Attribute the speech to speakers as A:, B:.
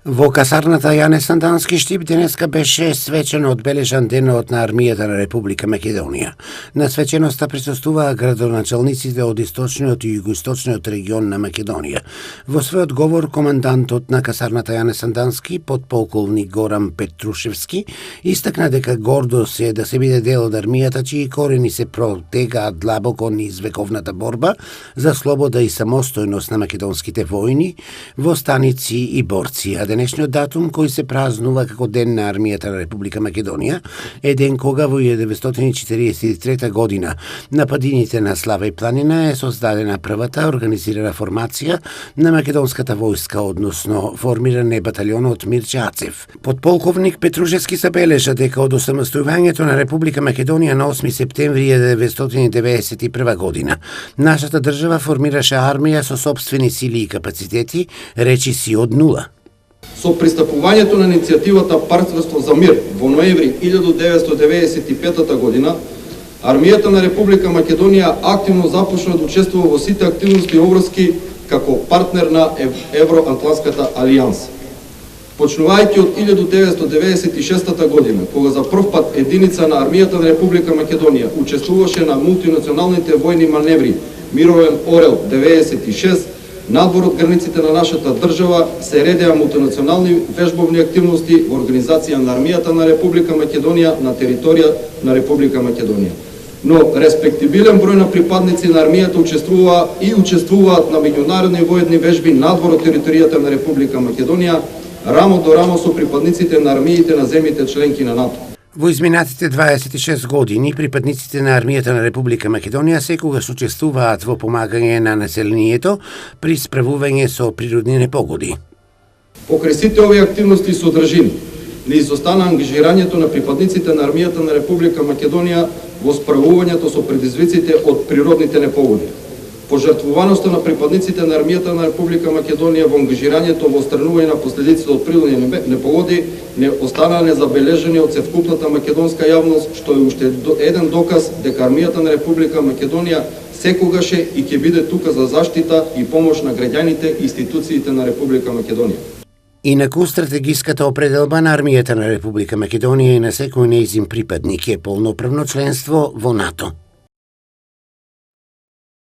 A: Во касарната Јане Сандански Штип денеска беше свечено одбележан денот на армијата на Република Македонија. На свеченоста присуствуваа градоначалниците од источниот и југоисточниот регион на Македонија. Во својот говор командантот на касарната Јане Сандански, подполковник Горан Петрушевски, истакна дека гордост е да се биде дел од армијата чии корени се протегаат длабоко низ вековната борба за слобода и самостојност на македонските војни, востаници и борци. Денешниот датум, кој се празнува како Ден на армијата на Република Македонија, е ден кога во 1943 година на падините на Слава и планина е создадена првата организирана формација на македонската војска, односно формиран е баталионот Мирче Ацев. Подполковник Петрушевски забележа дека од осамостојувањето на Република Македонија на 8 септември 1991 година нашата држава формираше армија со сопствени сили и капацитети, речиси од нула.
B: Со пристапувањето на иницијативата Партнерство за мир во ноември 1995 година, армијата на Република Македонија активно започна да учествува во сите активности и обврски како партнер на Евроатлантската алијанса. Почнувајќи од 1996 година, кога за прв пат единица на армијата на Република Македонија учествуваше на мултинационалните војни маневри Мировен Орел 96, надвор од границите на нашата држава се редеа мултинационални вежбовни активности во организација на армијата на Република Македонија на територија на Република Македонија. Но респектибилен број на припадници на армијата учествуваат на меѓународни војни вежби надвор од територијата на Република Македонија, рамо до рамо со припадниците на армиите на земјите членки на НАТО.
A: Во изминатите 26 години, припадниците на армијата на Република Македонија секогаш учествуваат во помагање на населението при справување со природни непогоди.
B: Покрај сите овие активности и содржини, не изостана ангажирањето на припадниците на армијата на Република Македонија во справувањето со предизвиците од природните непогоди. Пожртвуваноста на припадниците на армијата на Република Македонија во ангажирањето во отстранување на последиците од природни непогоди не останаа незабележани од севкупната македонска јавност, што е уште еден доказ дека армијата на Република Македонија секогаш е и ќе биде тука за заштита и помош на граѓаните и институциите на Република Македонија.
A: Инаку стратегиската определба на армијата на Република Македонија и на секој нејзин припадник е полноправно членство во НАТО.